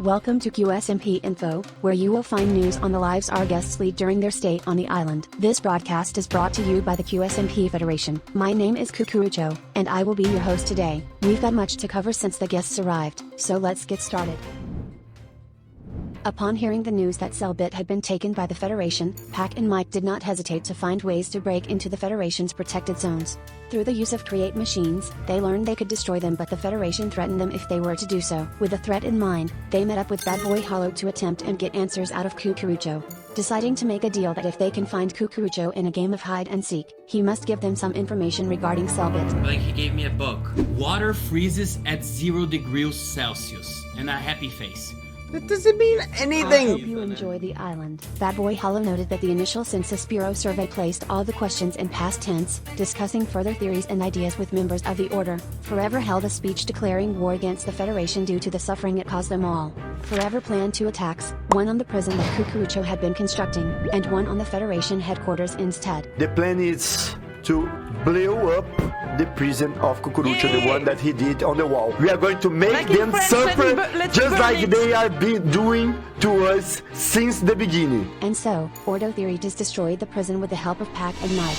Welcome to QSMP Info, where you will find news on the lives our guests lead during their stay on the island. This broadcast is brought to you by the QSMP Federation. My name is Cucurucho, and I will be your host today. We've got much to cover since the guests arrived, so let's get started. Upon hearing the news that Selbit had been taken by the Federation, Pac and Mike did not hesitate to find ways to break into the Federation's protected zones. Through the use of create machines, they learned they could destroy them, but the Federation threatened them if they were to do so. With the threat in mind, they met up with Bad Boy Hollow to attempt and get answers out of Cucurucho. Deciding to make a deal that if they can find Cucurucho in a game of hide and seek, he must give them some information regarding Selbit. Like he gave me a book. Water freezes at 0 degrees Celsius, and a happy face. That doesn't mean anything! I hope you enjoy the island. Bad Boy Hollow noted that the initial Census Bureau survey placed all the questions in past tense, discussing further theories and ideas with members of the Order. Forever held a speech declaring war against the Federation due to the suffering it caused them all. Forever planned 2 attacks, one on the prison that Cucurucho had been constructing, and one on the Federation headquarters instead. The plan is to blow up the prison of Cucurucho, the one that he did on the wall. We are going to make them suffer just like they are doing to us since the beginning. And so, Ordo Theories destroyed the prison with the help of Pac and Mike.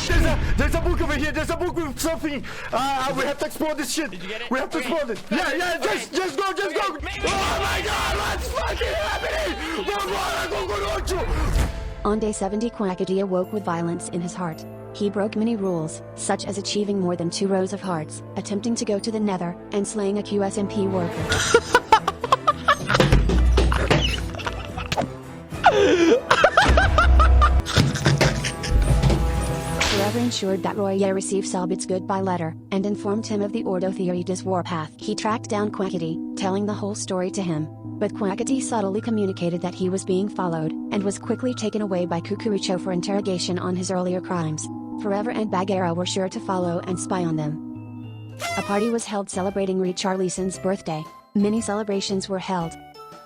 There's a book over here, there's a book with something. We have to explode this shit. Did you get it? We have to explode it. Yeah, just go. Oh my god, what's fucking happening? Cucurucho! On day 70, Quackity awoke with violence in his heart. He broke many rules, such as achieving more than 2 rows of hearts, attempting to go to the Nether, and slaying a QSMP worker. Forever ensured that Royer received Selbit's goodbye letter, and informed him of the Ordo Theories warpath. He tracked down Quackity, telling the whole story to him. But Quackity subtly communicated that he was being followed, and was quickly taken away by Cucurucho for interrogation on his earlier crimes. Forever and Bagheera were sure to follow and spy on them. A party was held celebrating Richarlyson's birthday. Many celebrations were held.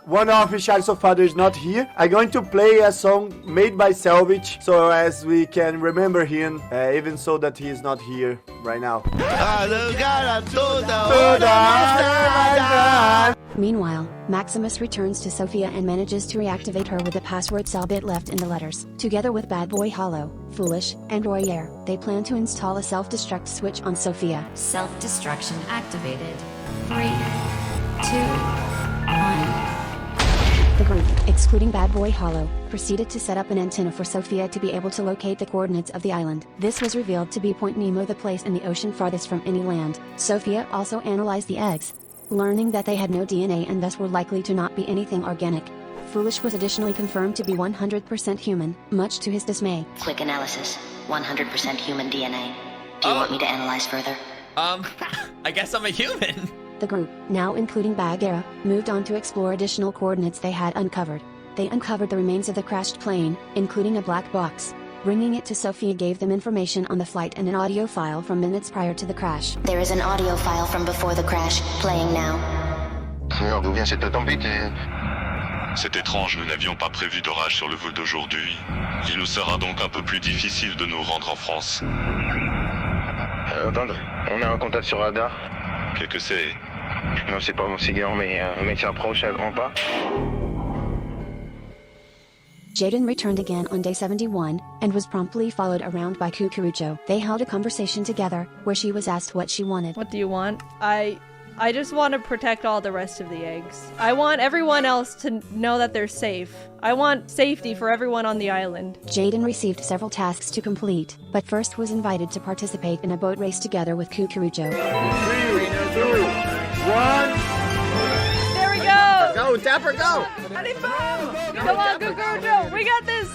One of Richarlison's father is not here. I'm going to play a song made by Selvit, so as we can remember him, even so that he is not here right now. Meanwhile, Maximus returns to Sophia and manages to reactivate her with the password Selbit left in the letters. Together with Bad Boy Hollow, Foolish, and Royer, they plan to install a self-destruct switch on Sophia. Self-destruction activated. 3, 2, 1. The group, excluding Bad Boy Hollow, proceeded to set up an antenna for Sophia to be able to locate the coordinates of the island. This was revealed to be Point Nemo, the place in the ocean farthest from any land. Sophia also analyzed the eggs, learning that they had no DNA and thus were likely to not be anything organic. Foolish was additionally confirmed to be 100% human, much to his dismay. Quick analysis. 100% human DNA. Do you want me to analyze further? I guess I'm a human. The group, now including Bagheera, moved on to explore additional coordinates they had uncovered. They uncovered the remains of the crashed plane, including a black box. Bringing it to Sophia gave them information on the flight and an audio file from minutes prior to the crash. There is an audio file from before the crash, playing now. Alors, d'où vient cette tempête? C'est étrange, nous n'avions pas prévu d'orage sur le vol d'aujourd'hui. Il nous sera donc un peu plus difficile de nous rendre en France. Attends, on a un contact sur radar. Qu'est-ce que c'est? Non, c'est pas mon cigare, mais un mec s'approche à grands pas. Jaiden returned again on day 71, and was promptly followed around by Cucurucho. They held a conversation together, where she was asked what she wanted. What do you want? I just want to protect all the rest of the eggs. I want everyone else to know that they're safe. I want safety for everyone on the island. Jaiden received several tasks to complete, but first was invited to participate in a boat race together with Cucurucho. 3, 2, 1. There we go! Go, Dapper, go! Come on, Cucurucho! We got this!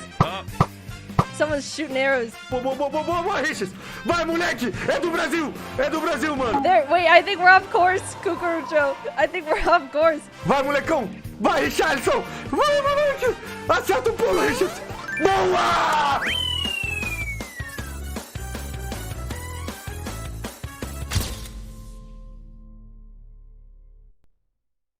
Someone's shooting arrows. Boa, Richard! Vai, moleque! É do Brasil! É do Brasil, mano! There, wait, I think we're off course, Cucurucho. I think we're off course. Vai, molecão! Vai, Richarlison! Vai, moleque! Acerta o pulo, Richard! Boa!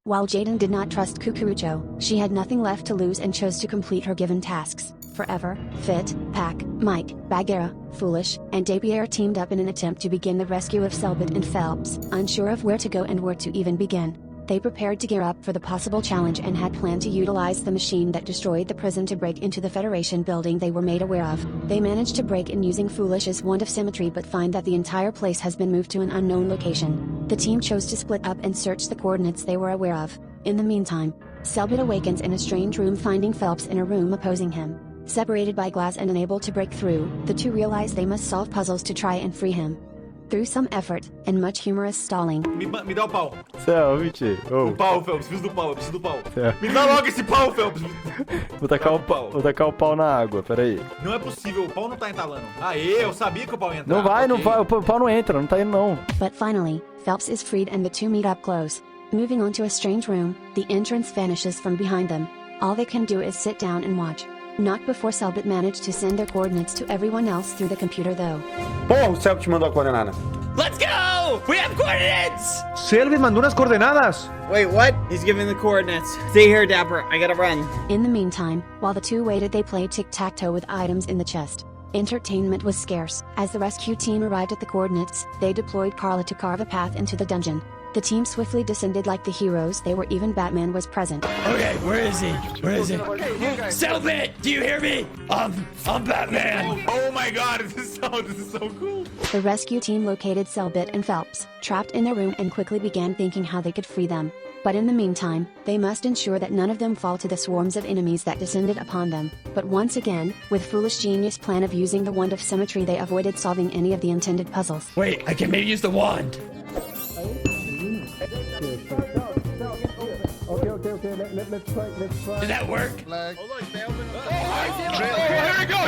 While Jaiden did not trust Cucurucho, she had nothing left to lose and chose to complete her given tasks. Forever, Fit, Pac, Mike, Bagheera, Foolish, and Dapier teamed up in an attempt to begin the rescue of Selbit and Phelps, unsure of where to go and where to even begin. They prepared to gear up for the possible challenge and had planned to utilize the machine that destroyed the prison to break into the Federation building they were made aware of. They managed to break in using Foolish's wand of symmetry but find that the entire place has been moved to an unknown location. The team chose to split up and search the coordinates they were aware of. In the meantime, Selbit awakens in a strange room finding Phelps in a room opposing him. Separated by glass and unable to break through, the two realize they must solve puzzles to try and free him. Through some effort, and much humorous stalling. Me dá o pau. Selbit. O pau, Phelps. Preciso do pau, eu preciso do pau. Me dá logo esse pau, Phelps. Vou tacar o pau na água, peraí. Não é possível, o pau não tá entalando. Aê, eu sabia que o pau ia entrar. Não vai, não vai, o pau não entra, não tá indo não. But finally, Phelps is freed and the two meet up close. Moving on to a strange room, the entrance vanishes from behind them. All they can do is sit down and watch. Not before Selbit managed to send their coordinates to everyone else through the computer though. Porra, o Selbit mandou a coordenada. Let's go! We have coordinates! Selvit mandó unas coordenadas. Wait, what? He's giving the coordinates. Stay here, Dapper. I gotta run. In the meantime, while the two waited, they played tic-tac-toe with items in the chest. Entertainment was scarce. As the rescue team arrived at the coordinates, they deployed Carla to carve a path into the dungeon. The team swiftly descended like the heroes they were. Even Batman was present. Okay, where is he? Where is he? Selbit, do you hear me? I'm Batman. Oh my god, this is so cool. The rescue team located Selbit and Phelps, trapped in their room, and quickly began thinking how they could free them. But in the meantime, they must ensure that none of them fall to the swarms of enemies that descended upon them. But once again, with foolish genius plan of using the wand of symmetry, they avoided solving any of the intended puzzles. Wait, I can maybe use the wand. Let's try. Did that work? Hold on, stay open. Here we go! I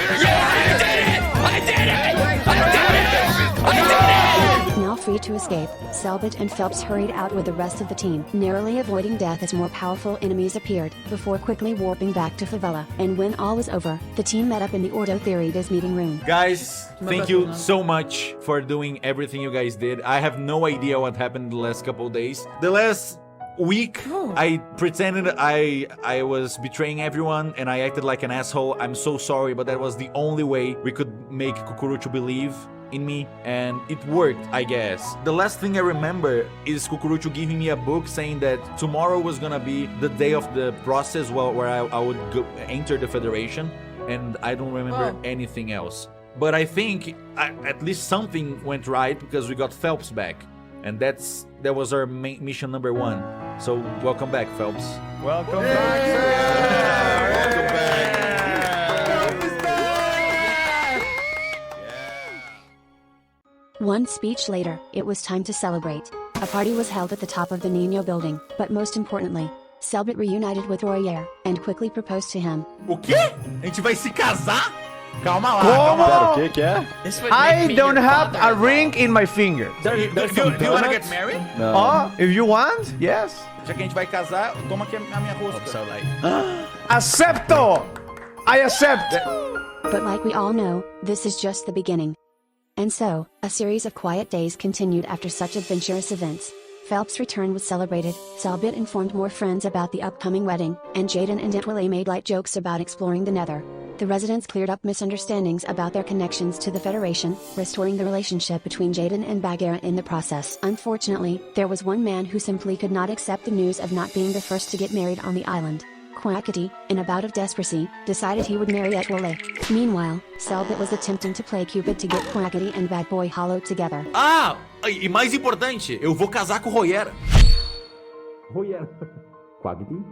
did it! I did it! I did it! I did it! Now free to escape, Selbit and Phelps hurried out with the rest of the team, narrowly avoiding death as more powerful enemies appeared, before quickly warping back to favela. And when all was over, the team met up in the Ordo Theorides meeting room. Guys, thank you so much for doing everything you guys did. I have no idea what happened the last couple of days. The last week, I pretended I was betraying everyone and I acted like an asshole. I'm so sorry, but that was the only way we could make Cucurucho believe in me, and it worked, I guess. The last thing I remember is Cucurucho giving me a book saying that tomorrow was gonna be the day of the process where I would enter the Federation, and I don't remember anything else. But I think at least something went right because we got Phelps back. And that was our main mission number 1. So welcome back, Phelps. Welcome back, sir! Welcome back. One speech later, it was time to celebrate. A party was held at the top of the Nino building, but most importantly, Selbit reunited with Royer and quickly proposed to him. O quê? A gente vai se casar? Calma lá. Como? O que é? I don't have a ring in my finger. Do you wanna get married? No. Oh, if you want, yes. Já que a gente vai casar, toma aqui a minha rosca. So like, Acepto! I accept! But like we all know, this is just the beginning. And so, a series of quiet days continued after such adventurous events. Phelps' return was celebrated, Selbit informed more friends about the upcoming wedding, and Jaiden and Interrogations made light jokes about exploring the Nether. The residents cleared up misunderstandings about their connections to the Federation, restoring the relationship between Jaiden and Bagheera in the process. Unfortunately, there was one man who simply could not accept the news of not being the first to get married on the island. Quackity, in a bout of desperation, decided he would marry Etwale. Meanwhile, Selbit was attempting to play Cupid to get Quackity and Bad Boy Hollow together. Ah, e mais importante, eu vou casar com o Royer. Royer. Quackity?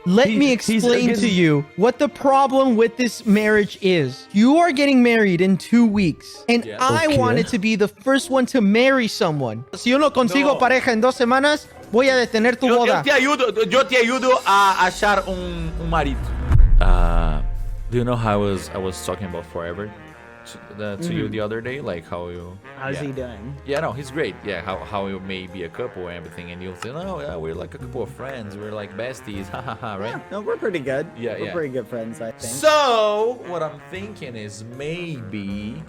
Let me explain to you what the problem with this marriage is. You are getting married in 2 weeks, and I wanted to be the first one to marry someone. Si yo no consigo pareja en 2 semanas, voy a detener tu boda. Eu te ajudo a achar marido. Do you know how I was talking about forever to you the other day? Like how you... How's he doing? Yeah, no, he's great. Yeah, how you may be a couple and everything, and you'll say, no, yeah, we're like a couple of friends. We're like besties, hahaha, right? Yeah, no, we're pretty good. Yeah, we're pretty good friends, I think. So, what I'm thinking is maybe...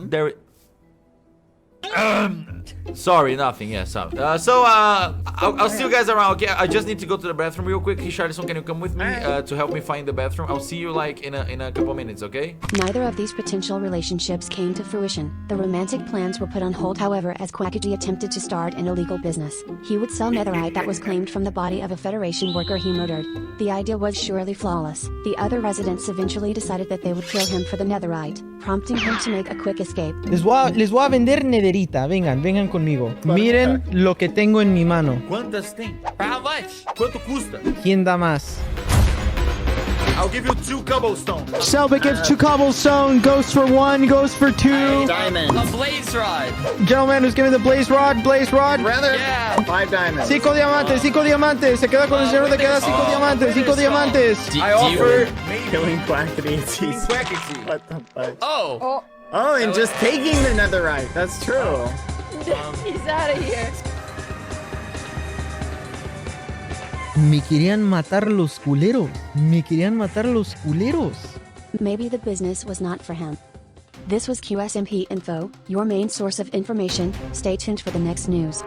there... happened? Sorry, nothing. Yeah, sorry. I'll see you guys around. Okay, I just need to go to the bathroom real quick. Richarlyson, can you come with me to help me find the bathroom? I'll see you like in a couple minutes, okay? Neither of these potential relationships came to fruition. The romantic plans were put on hold, however, as Quackity attempted to start an illegal business. He would sell netherite that was claimed from the body of a Federation worker he murdered. The idea was surely flawless. The other residents eventually decided that they would kill him for the netherite, prompting him to make a quick escape. Les voy a vender nederita. Vengan conmigo. Miren lo que tengo en mi mano. ¿Cuántas tem? How much? ¿Cuánto custa? ¿Quién da más? I'll give you 2 cobblestone. Selbit gives 2 cobblestone. Goes for 1. Goes for 2. Diamonds. A blaze rod. Gentleman who's giving the blaze rod. Blaze rod. Rather, Yeah. 5 diamonds. 5 diamantes. 5 diamantes. Se queda con el señor de queda 5 diamantes. 5 diamantes. I offer Killing Quackity. Jeez. Quackity. What the fuck? Oh. Oh, and just taking the netherite. That's true. He's out of here. Me querían matar los culeros. Me querían matar los culeros. Maybe the business was not for him. This was QSMP Info, your main source of information. Stay tuned for the next news.